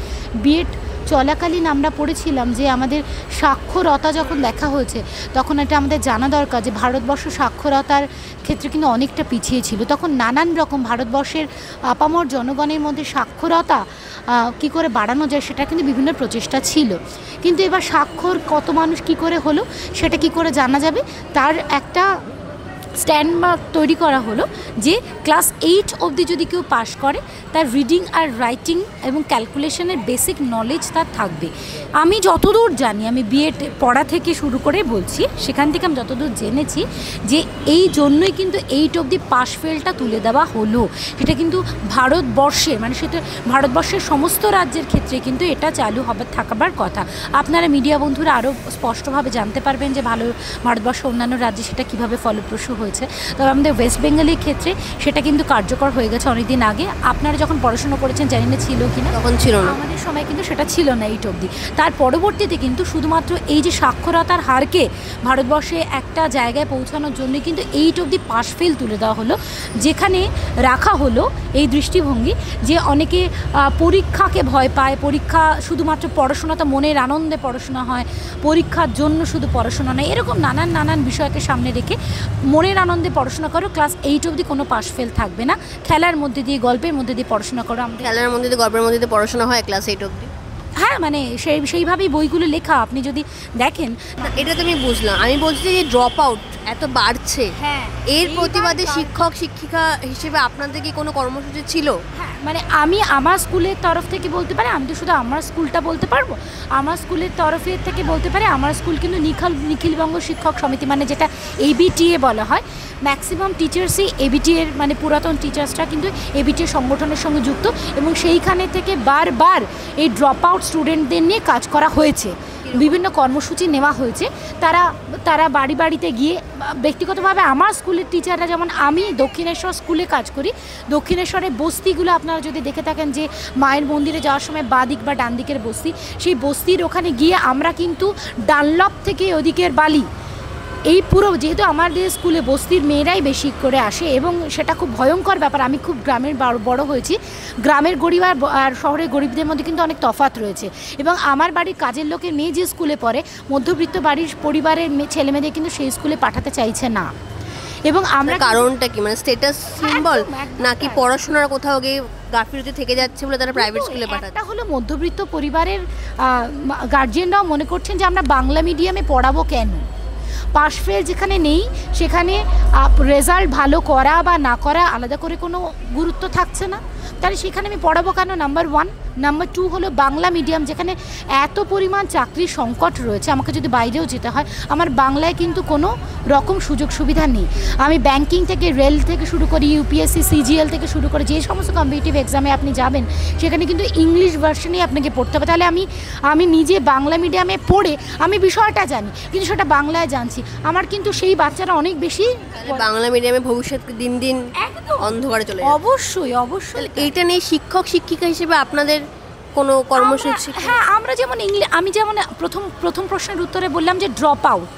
S6: বিএড চলাকালীন আমরা পড়েছিলাম যে আমাদের সাক্ষরতা যখন দেখা হয়েছে, তখন এটা আমাদের জানা দরকার যে ভারতবর্ষ সাক্ষরতার ক্ষেত্রে কিন্তু অনেকটা পিছিয়ে ছিল। তখন নানান রকম ভারতবর্ষের আপামর জনগণের মধ্যে সাক্ষরতা কী করে বাড়ানো যায় সেটা কিন্তু বিভিন্ন প্রচেষ্টা ছিল। কিন্তু এবার স্বাক্ষর কত মানুষ কী করে হলো সেটা কী করে জানা যাবে, তার একটা স্ট্যান্ডমার্ক তৈরি করা হলো যে ক্লাস 8 অবধি যদি কেউ পাস করে তার রিডিং আর রাইটিং এবং ক্যালকুলেশনের বেসিক নলেজ তার থাকবে। আমি যতদূর জানি, আমি বিএড পড়া থেকে শুরু করে বলছি, সেখান থেকে আমি যতদূর জেনেছি যে এই জন্যই কিন্তু 8 অবধি পাস ফেলটা তুলে দেওয়া হলো। সেটা কিন্তু ভারতবর্ষে মানে সেটা ভারতবর্ষের সমস্ত রাজ্যের ক্ষেত্রে কিন্তু এটা চালু থাকার কথা। আপনারা মিডিয়া বন্ধুরা আরও স্পষ্টভাবে জানতে পারবেন যে ভারতবর্ষের অন্যান্য রাজ্যে সেটা কীভাবে ফলপ্রসূ হয়েছে। তবে আমাদের ওয়েস্ট বেঙ্গলের ক্ষেত্রে সেটা কিন্তু কার্যকর হয়ে গেছে অনেকদিন আগে। আপনারা যখন পড়াশোনা করেছেন জানি না ছিল কি না,
S1: তখন ছিল না,
S6: আমাদের সময় কিন্তু সেটা ছিল না 8 অবধি। তার পরবর্তীতে কিন্তু শুধুমাত্র এই যে সাক্ষরতার হারকে ভারতবর্ষে একটা জায়গায় পৌঁছানোর জন্য কিন্তু 8 অবধি পাস ফেল তুলে দেওয়া হলো, যেখানে রাখা হলো এই দৃষ্টিভঙ্গি যে অনেকে পরীক্ষাকে ভয় পায়, পরীক্ষা শুধুমাত্র পড়াশোনা তো মনের আনন্দে পড়াশোনা হয়, পরীক্ষার জন্য শুধু পড়াশোনা নয়, এরকম নানান বিষয়কে সামনে রেখে মনের মনের আনন্দে পড়াশোনা করো, ক্লাস 8 অবধি কোনো পাস ফেল থাকবে না, খেলার মধ্যে দিয়ে গল্পের মধ্যে দিয়ে পড়াশোনা করো। আমাদের
S1: খেলার মধ্যে দিয়ে গল্পের মধ্যে দিয়ে পড়াশোনা হয় ক্লাস 8 অবধি?
S6: হ্যাঁ, মানে সেইভাবেই বইগুলো লেখা, আপনি যদি দেখেন।
S1: না, এটা তো আমি বুঝলাম, আমি বলছি যে ড্রপ আউট এত বাড়ছে,
S6: হ্যাঁ,
S1: এর প্রতিবাদে শিক্ষক শিক্ষিকা হিসেবে আপনাদের কি কোনো কর্মসূচি ছিল?
S6: হ্যাঁ, মানে আমি আমার স্কুলের তরফ থেকে বলতে পারি, আমি তো শুধু আমার স্কুলটা বলতে পারবো, আমার স্কুলের তরফের থেকে বলতে পারি, আমার স্কুল কিন্তু নিখিলবঙ্গ শিক্ষক সমিতি, মানে যেটা ABTA বলা হয়, ম্যাক্সিমাম টিচার্সই ABTA এর, মানে পুরাতন টিচার্সরা কিন্তু ABTA সংগঠনের সঙ্গে যুক্ত, এবং সেইখানে থেকে বারবার এই ড্রপ আউট স্টুডেন্টদের নিয়ে কাজ করা হয়েছে, বিভিন্ন কর্মসূচি নেওয়া হয়েছে। তারা বাড়ি বাড়িতে গিয়ে ব্যক্তিগতভাবে আমার স্কুলের টিচাররা, যেমন আমি দক্ষিণেশ্বর স্কুলে কাজ করি, দক্ষিণেশ্বরের বস্তিগুলো আপনারা যদি দেখে থাকেন, যে মায়ের মন্দিরে যাওয়ার সময় বাঁ দিক বা ডান দিকের বস্তি, সেই বস্তির ওখানে গিয়ে আমরা কিন্তু ডানলপ থেকে ওদিকের বালি, এই পুরো, যেহেতু আমাদের স্কুলে বস্তির মেয়েরাই বেশি করে আসে এবং সেটা খুব ভয়ঙ্কর ব্যাপার। আমি খুব গ্রামের বড় হয়েছি, গ্রামের গরিব আর শহরের গরিবদের মধ্যে কিন্তু অনেক তফাৎ রয়েছে, এবং আমার বাড়ির কাজের লোকের মেয়ে যে স্কুলে পড়ে, মধ্যবিত্ত বাড়ির পরিবারের ছেলেমেয়েদের কিন্তু সেই স্কুলে পাঠাতে চাইছে না। এবং আমরা
S1: কারণটা কি, মানে স্ট্যাটাস সিম্বল নাকি
S6: হ্যাঁ।
S1: পড়াশোনার কোথাও গিয়ে গাফিলতি থেকে যাচ্ছে বলে তারা প্রাইভেট স্কুলে পাঠাচ্ছে?
S6: একটা হলো মধ্যবিত্ত পরিবারের গার্জিয়ানরাও মনে করছেন যে আমরা বাংলা মিডিয়ামে পড়াবো কেন, পাস ফেল যেখানে নেই সেখানে রেজাল্ট ভালো করা বা না করা আলাদা করে কোনো গুরুত্ব থাকছে না, তাহলে সেখানে আমি পড়াবো কেন? নাম্বার 1। নাম্বার 2 হলো বাংলা মিডিয়াম, যেখানে এত পরিমাণ চাকরির সংকট রয়েছে, আমাকে যদি বাইরেও যেতে হয়, আমার বাংলায় কিন্তু কোনো রকম সুযোগ সুবিধা নেই। আমি ব্যাংকিং থেকে, রেল থেকে শুরু করে, UPSC CGL থেকে শুরু করে যে সমস্ত কম্পিটিটিভ এক্সামে আপনি যাবেন, সেখানে কিন্তু ইংলিশ ভার্সনেই আপনাকে পড়তে হবে। তাহলে আমি নিজে বাংলা মিডিয়ামে পড়ে আমি বিষয়টা জানি, কিন্তু সেটা বাংলায় জানছি, আমার কিন্তু সেই বাচ্চারা অনেক বেশি
S1: বাংলা মিডিয়ামে ভবিষ্যৎ দিন দিন অন্ধকারে চলে যাচ্ছে।
S6: অবশ্যই।
S1: এইটা নিয়ে শিক্ষক শিক্ষিকা হিসেবে আপনাদের কোনো কর্মসূচি?
S6: হ্যাঁ, আমরা যেমন আমি যেমন প্রথম প্রশ্নের উত্তরে বললাম যে ড্রপ আউট,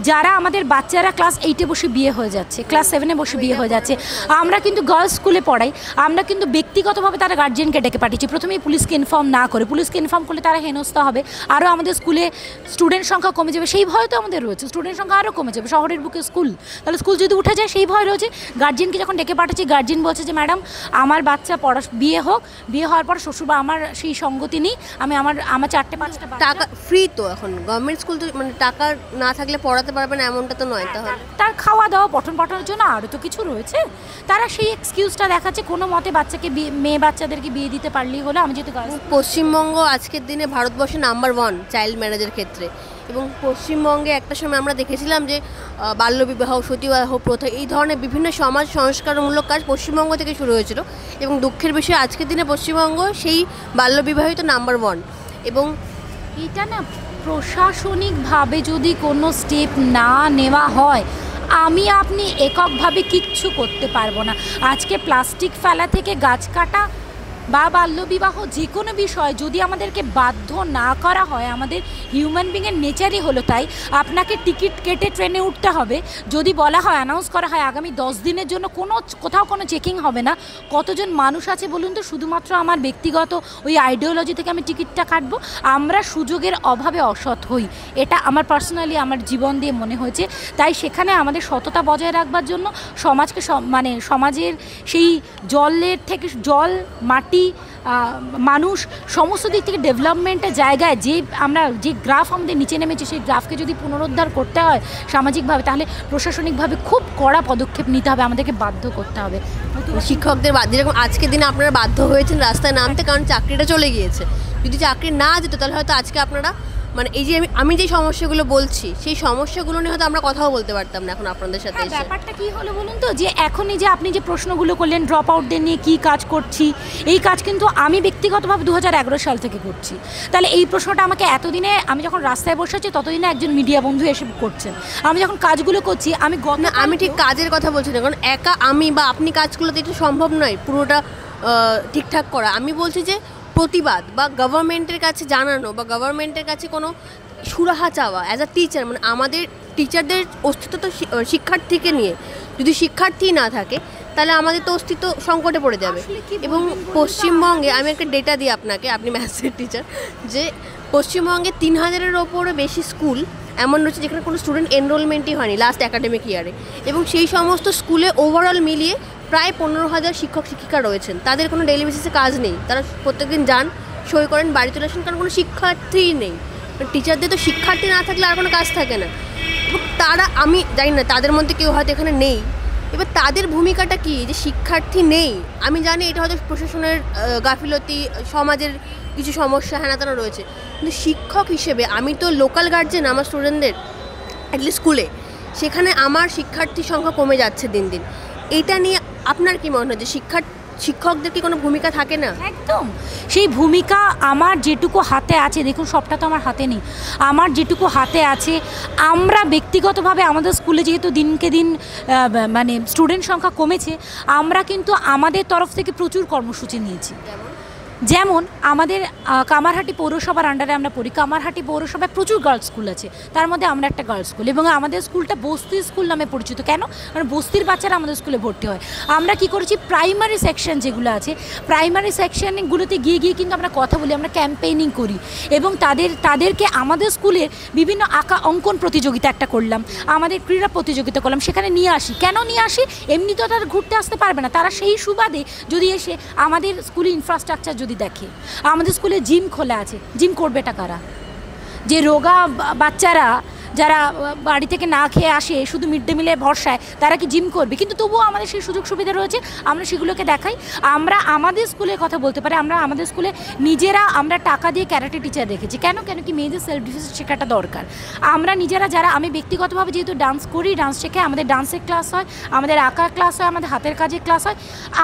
S6: যারা আমাদের বাচ্চারা ক্লাস 8-এ বসে বিয়ে হয়ে যাচ্ছে, ক্লাস 7-এ বসে বিয়ে হয়ে যাচ্ছে, আমরা কিন্তু গার্লস স্কুলে পড়াই, আমরা কিন্তু ব্যক্তিগতভাবে তারা গার্জিয়ানকে ডেকে পাঠিয়েছি, প্রথমেই পুলিশকে ইনফর্ম না করে, পুলিশকে ইনফর্ম করলে তারা হেনস্থা হবে, আরও আমাদের স্কুলে স্টুডেন্ট সংখ্যা কমে যাবে, সেই ভয় তো আমাদের রয়েছে, স্টুডেন্ট সংখ্যা আরও কমে যাবে, শহরের বুকে স্কুল, তাহলে স্কুল যদি উঠে যায় সেই ভয় রয়েছে। গার্জিয়ানকে যখন ডেকে পাঠাচ্ছি, গার্জিয়ান বলছে যে ম্যাডাম আমার বাচ্চা বিয়ে হওয়ার পর শ্বশুর বা আমার সেই সঙ্গতি নেই, আমি আমার 4-5টা
S1: টাকা ফ্রি তো এখন গভর্নমেন্ট স্কুল, তো মানে টাকা না থাকলে পড়াতে পারবে না এমনটা তো নয়। তাহলে
S6: তার খাওয়া দাওয়া পঠন পাঠনের জন্য আরও তো কিছু রয়েছে, তারা সেই এক্সকিউজটা দেখাচ্ছে, কোনো মতে বাচ্চাকে মেয়ে বাচ্চাদেরকে বিয়ে দিতে পারলেই হলো। আমি যেহেতু
S1: পশ্চিমবঙ্গ আজকের দিনে ভারতবর্ষে নাম্বার 1 চাইল্ড ম্যারেজের ক্ষেত্রে, এবং পশ্চিমবঙ্গে একটা সময় আমরা দেখেছিলাম যে বাল্যবিবাহ, সতীবিবাহ প্রথা, এই ধরনের বিভিন্ন সমাজ সংস্কারমূলক কাজ পশ্চিমবঙ্গ থেকে শুরু হয়েছিল, এবং দুঃখের বিষয় আজকের দিনে পশ্চিমবঙ্গ সেই বাল্যবিবাহই তো নাম্বার 1। এবং
S6: এটা না, প্রশাসনিকভাবে যদি কোনো স্টেপ না নেওয়া হয়, আপনি এককভাবে কিচ্ছু করতে পারবো না। আজকে প্লাস্টিক ফেলা থেকে গাছ কাটা বা বাল্যবিবাহ, যে কোনো বিষয় যদি আমাদেরকে বাধ্য না করা হয়, আমাদের হিউম্যান বিংয়ের নেচারই হলো তাই, আপনাকে টিকিট কেটে ট্রেনে উঠতে হবে। যদি বলা হয়, অ্যানাউন্স করা হয় আগামী 10 দিনের জন্য কোথাও কোনো চেকিং হবে না, কতজন মানুষ আছে বলুন তো, শুধুমাত্র আমার ব্যক্তিগত ওই আইডিওলজি থেকে আমি টিকিটটা কাটবো? আমরা সুযোগের অভাবে অসৎ হই, এটা আমার পার্সোনালি আমার জীবন দিয়ে মনে হয়েছে। তাই সেখানে আমাদের সততা বজায় রাখবার জন্য সমাজকে, মানে সমাজের সেই জলের থেকে, জল, মাটি, মানুষ, সমস্ত দিক থেকে ডেভেলপমেন্টের জায়গায় আমরা যে গ্রাফ আমাদের নিচে নেমেছে, সেই গ্রাফকে যদি পুনরুদ্ধার করতে হয় সামাজিকভাবে, তাহলে প্রশাসনিকভাবে খুব কড়া পদক্ষেপ নিতে হবে, আমাদেরকে বাধ্য করতে হবে।
S1: শিক্ষকদের যেরকম আজকের দিনে আপনারা বাধ্য হয়েছেন রাস্তায় নামতে, কারণ চাকরিটা চলে গিয়েছে। যদি চাকরি না যেত তাহলে হয়তো আজকে আপনারা, মানে এই যে আমি যে সমস্যাগুলো বলছি, সেই সমস্যাগুলো নিয়ে হয়তো আমরা কথাও বলতে পারতাম না এখন আপনাদের সাথে।
S6: ব্যাপারটা কি হলো বলুন তো, যে এখনই যে আপনি যে প্রশ্নগুলো করলেন ড্রপ আউটদের নিয়ে কী কাজ করছি, এই কাজ কিন্তু আমি ব্যক্তিগতভাবে 2011 সাল থেকে করছি। তাহলে এই প্রশ্নটা আমাকে এতদিনে, আমি যখন রাস্তায় বসে আছি ততদিনে একজন মিডিয়া বন্ধু এসে করছেন। আমি যখন কাজগুলো করছি, আমি
S1: ঠিক কাজের কথা বলছি না, কারণ একা আমি বা আপনি কাজগুলো তো এটা সম্ভব নয় পুরোটা ঠিকঠাক করা। আমি বলছি যে প্রতিবাদ বা গভর্নমেন্টের কাছে জানানো বা গভর্নমেন্টের কাছে কোনো সুরাহা চাওয়া অ্যাজ আ টিচার, মানে আমাদের টিচারদের অস্তিত্ব তো শিক্ষার্থীকে নিয়ে, যদি শিক্ষার্থী না থাকে তাহলে আমাদের তো অস্তিত্ব সংকটে পড়ে যাবে। এবং পশ্চিমবঙ্গে আমি একটা ডেটা দিই আপনাকে, আপনি ম্যাথসের টিচার, যে পশ্চিমবঙ্গে 3000-এর ওপরে বেশি স্কুল এমন রয়েছে যেখানে কোনো স্টুডেন্ট এনরোলমেন্টই হয়নি লাস্ট অ্যাকাডেমিক ইয়ারে, এবং সেই সমস্ত স্কুলে ওভারঅল মিলিয়ে প্রায় 15,000 শিক্ষক শিক্ষিকা রয়েছেন। তাদের কোনো ডেইলি বেসিসে কাজ নেই, তারা প্রত্যেকদিন যান, সই করেন, বাড়ি চলে আসেন, কারণ কোনো শিক্ষার্থীই নেই। টিচারদের তো শিক্ষার্থী না থাকলে আর কোনো কাজ থাকে না। এবং তারা, আমি জানি না তাদের মধ্যে কেউ হয়তো এখানে নেই, এবার তাদের ভূমিকাটা কি যে শিক্ষার্থী নেই। আমি জানি এটা হয়তো প্রশাসনের গাফিলতি, সমাজের কিছু সমস্যা হেনাতানা রয়েছে, কিন্তু শিক্ষক হিসেবে আমি তো লোকাল গার্জেন আমার স্টুডেন্টদের, অ্যাটলিস্ট স্কুলে, সেখানে আমার শিক্ষার্থীর সংখ্যা কমে যাচ্ছে দিন দিন। এটা নিয়ে আপনার কি মনে হয় যে শিক্ষকদের কি কোনো ভূমিকা থাকে না?
S7: একদম, সেই ভূমিকা আমার যেটুকু হাতে আছে, দেখুন সবটা তো আমার হাতে নেই, আমার যেটুকু হাতে আছে, আমরা ব্যক্তিগতভাবে আমাদের স্কুলে যেহেতু দিনকে দিন মানে স্টুডেন্ট সংখ্যা কমেছে, আমরা কিন্তু আমাদের তরফ থেকে প্রচুর কর্মসূচি নিয়েছি। যেমন আমাদের কামারহাটি পৌরসভার আন্ডারে আমরা পড়ি, কামারহাটি পৌরসভায় প্রচুর গার্লস স্কুল আছে, তার মধ্যে আমরা একটা গার্লস স্কুল, এবং আমাদের স্কুলটা বস্তি স্কুল নামে পরিচিত। কেন? কারণ বস্তির বাচ্চারা আমাদের স্কুলে ভর্তি হয়। আমরা কি করেছি, প্রাইমারি সেকশন যেগুলো আছে, প্রাইমারি সেকশনগুলোতে গিয়ে গিয়ে কিন্তু আমরা কথা বলি, আমরা ক্যাম্পেইনিং করি, এবং তাদেরকে আমাদের স্কুলের বিভিন্ন আঁকা অঙ্কন প্রতিযোগিতা একটা করলাম, আমাদের ক্রীড়া প্রতিযোগিতা করলাম, সেখানে নিয়ে আসি। কেন নিয়ে আসি? এমনি তো তারা ঘুরতে আসতে পারবে না, তারা সেই সুবাদে যদি এসে আমাদের স্কুলের ইনফ্রাস্ট্রাকচার যদি দেখে, আমাদের স্কুলে জিম খোলা আছে, জিম করবেটা কারা? যে রোগা বাচ্চারা যারা বাড়ি থেকে না খেয়ে আসে শুধু মিড ডে মিলে ভরসায়, তারা কি জিম করবে? কিন্তু তবুও আমাদের সেই সুযোগ সুবিধা রয়েছে, আমরা সেগুলোকে দেখাই। আমরা আমাদের স্কুলের কথা বলতে পারি, আমরা আমাদের স্কুলে নিজেরা আমরা টাকা দিয়ে ক্যারাটে টিচার রেখেছি। কেন কি মেয়েদের সেলফ ডিফেন্স শেখাটা দরকার। আমরা নিজেরা যারা, আমি ব্যক্তিগতভাবে যেহেতু ডান্স করি, ডান্স শেখাই, আমাদের ডান্সের ক্লাস হয়, আমাদের আঁকার ক্লাস হয়, আমাদের হাতের কাজের ক্লাস হয়,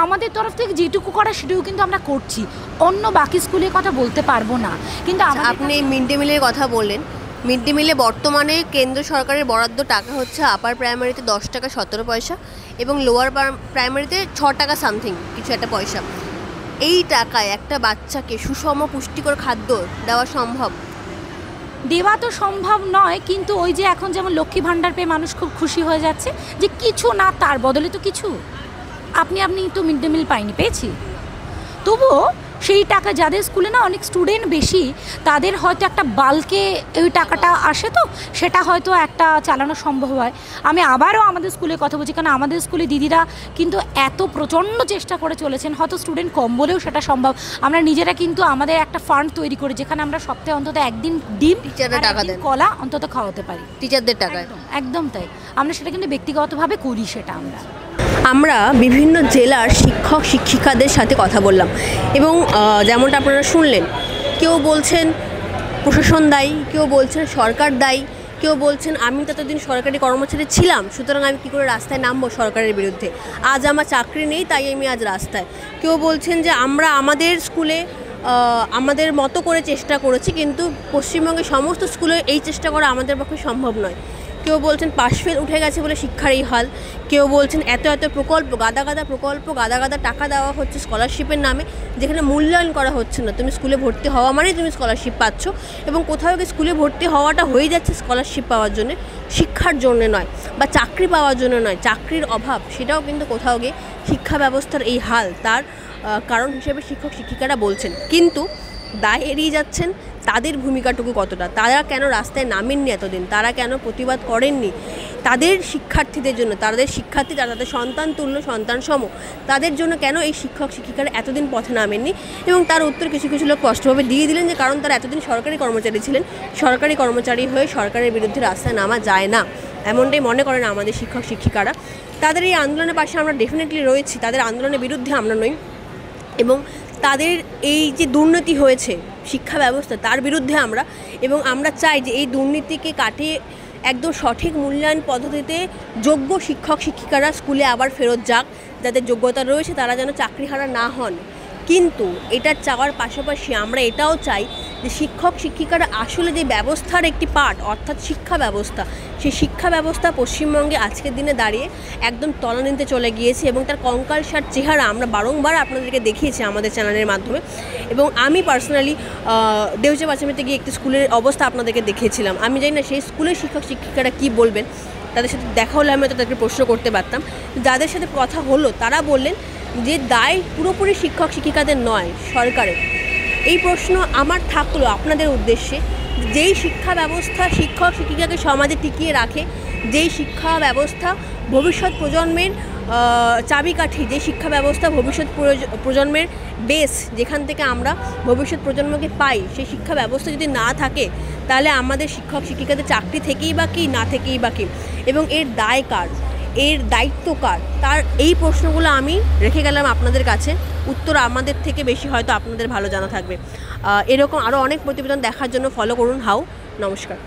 S7: আমাদের তরফ থেকে যেটুকু করা সেটুকু কিন্তু আমরা করছি। অন্য বাকি স্কুলের কথা বলতে পারবো না। কিন্তু
S1: আপনি মিড ডে মিলের কথা বললেন, মিড ডে মিলে বর্তমানে কেন্দ্র সরকারের বরাদ্দ টাকা হচ্ছে আপার প্রাইমারিতে 10 টাকা 17 পয়সা এবং লোয়ার প্রাইমারিতে 6 টাকা সামথিং কিছু একটা পয়সা। এই টাকায় একটা বাচ্চাকে সুষম পুষ্টিকর খাদ্য দেওয়া সম্ভব?
S7: দেওয়া তো সম্ভব নয়, কিন্তু ওই যে এখন যেমন লক্ষ্মী ভাণ্ডার পেয়ে মানুষ খুব খুশি হয়ে যাচ্ছে যে কিছু না, তার বদলে তো কিছু। আপনি তো মিড ডে মিল পাইনি, পেয়েছি, তবুও সেই টাকা যাদের স্কুলে না অনেক স্টুডেন্ট বেশি, তাদের হয়তো একটা বাল্কে ওই টাকাটা আসে, তো সেটা হয়তো একটা চালানো সম্ভব হয়। আমি আবারও আমাদের স্কুলের কথা বলছি, কারণ আমাদের স্কুলে দিদিরা কিন্তু এত প্রচণ্ড চেষ্টা করে চলেছেন, হয়তো স্টুডেন্ট কম বলেও সেটা সম্ভব। আমরা নিজেরা কিন্তু আমাদের একটা ফান্ড তৈরি করি, যেখানে আমরা সপ্তাহে অন্তত একদিন ডিম,
S1: টিচাররা টাকা দেন,
S7: কলা অন্তত খাওয়াতে পারি
S1: টিচারদের টাকায়।
S7: একদম তাই, আমরা সেটা কিন্তু ব্যক্তিগতভাবে করি। সেটা
S1: আমরা বিভিন্ন জেলার শিক্ষক শিক্ষিকাদের সাথে কথা বললাম, এবং যেমনটা আপনারা শুনলেন, কেউ বলছেন প্রশাসন দায়ী, কেউ বলছেন সরকার দায়ী, কেউ বলছেন আমি ততদিন সরকারি কর্মচারী ছিলাম, সুতরাং আমি কী করে রাস্তায় নামবো সরকারের বিরুদ্ধে, আজ আমার চাকরি নেই তাই আমি আজ রাস্তায়। কেউ বলছেন যে আমরা আমাদের স্কুলে আমাদের মতো করে চেষ্টা করেছি, কিন্তু পশ্চিমবঙ্গের সমস্ত স্কুলে এই চেষ্টা করা আমাদের পক্ষে সম্ভব নয়। কেউ বলছেন পাশফেল উঠে গেছে বলে শিক্ষার এই হাল, কেউ বলছেন এত প্রকল্প, গাদা প্রকল্প, গাদা টাকা দেওয়া হচ্ছে স্কলারশিপের নামে, যেখানে মূল্যায়ন করা হচ্ছে না। তুমি স্কুলে ভর্তি হওয়া মানেই তুমি স্কলারশিপ পাচ্ছ, এবং কোথাও গিয়ে স্কুলে ভর্তি হওয়াটা হয়ে যাচ্ছে স্কলারশিপ পাওয়ার জন্য, শিক্ষার জন্য নয়, বা চাকরি পাওয়ার জন্য নয়, চাকরির অভাব, সেটাও কিন্তু কোথাও গিয়ে শিক্ষা ব্যবস্থার এই হাল তার কারণ হিসেবে শিক্ষক শিক্ষিকারা বলছেন। কিন্তু দায় এড়িয়ে যাচ্ছেন তাদের ভূমিকাটুকু কতটা, তারা কেন রাস্তায় নামেননি এতদিন, তারা কেন প্রতিবাদ করেননি তাদের শিক্ষার্থীদের জন্য, তাদের শিক্ষার্থী যারা তাদের সন্তান তুল্য, সন্তান সম, তাদের জন্য কেন এই শিক্ষক শিক্ষিকারা এতদিন পথে নামেননি? এবং তার উত্তর কিছু কিছু লোক স্পষ্টভাবে দিয়ে দিলেন যে কারণ তারা এতদিন সরকারি কর্মচারী ছিলেন, সরকারি কর্মচারী হয়ে সরকারের বিরুদ্ধে রাস্তায় নামা যায় না, এমনটাই মনে করেন আমাদের শিক্ষক শিক্ষিকারা। তাদের এই আন্দোলনের পাশে আমরা ডেফিনেটলি রয়েছি, তাদের আন্দোলনের বিরুদ্ধে আমরা নই, এবং তাদের এই যে দুর্নীতি হয়েছে শিক্ষা ব্যবস্থা তার বিরুদ্ধে আমরা, এবং আমরা চাই যে এই দুর্নীতিকে কাটিয়ে একদম সঠিক মূল্যায়ন পদ্ধতিতে যোগ্য শিক্ষক শিক্ষিকারা স্কুলে আবার ফেরত যাক, যাদের যোগ্যতা রয়েছে তারা যেন চাকরিহারা না হন। কিন্তু এটা চাওয়ার পাশাপাশি আমরা এটাও চাই যে শিক্ষক শিক্ষিকারা আসলে যে ব্যবস্থার একটি পার্ট, অর্থাৎ শিক্ষা ব্যবস্থা, সেই শিক্ষা ব্যবস্থা পশ্চিমবঙ্গে আজকের দিনে দাঁড়িয়ে একদম তলানিতে চলে গিয়েছে, এবং তার কঙ্কালসার চেহারা আমরা বারংবার আপনাদেরকে দেখিয়েছি আমাদের চ্যানেলের মাধ্যমে। এবং আমি পার্সোনালি দেউচা বাচামিতে গিয়ে একটি স্কুলের অবস্থা আপনাদেরকে দেখিয়েছিলাম। আমি জানি না সেই স্কুলের শিক্ষক শিক্ষিকারা কী বলবেন, তাদের সাথে দেখা হলে আমি তাদেরকে প্রশ্ন করতে পারতাম। যাদের সাথে কথা হলো তারা বললেন যে দায় পুরোপুরি শিক্ষক শিক্ষিকাদের নয়, সরকারের। এই প্রশ্ন আমার থাকলো আপনাদের উদ্দেশ্যে যেই শিক্ষা ব্যবস্থা শিক্ষক শিক্ষিকাকে সমাজে টিকিয়ে রাখে, যেই শিক্ষা ব্যবস্থা ভবিষ্যৎ প্রজন্মের চাবিকাঠি, যে শিক্ষা ব্যবস্থা ভবিষ্যৎ প্রজন্মের বেস, যেখান থেকে আমরা ভবিষ্যৎ প্রজন্মকে পাই, সেই শিক্ষা ব্যবস্থা যদি না থাকে তাহলে আমাদের শিক্ষক শিক্ষিকাদের চাকরি থেকেই বা কি, না থেকেই বা কি, এবং এর দায় কার, এর দায়িত্ব কার, তার এই প্রশ্নগুলো আমি রেখে গেলাম আপনাদের কাছে। উত্তর আমাদের থেকে বেশি হয়তো আপনাদের ভালো জানা থাকবে। এরকম আরও অনেক প্রতিবেদন দেখার জন্য ফলো করুন হাউ। নমস্কার।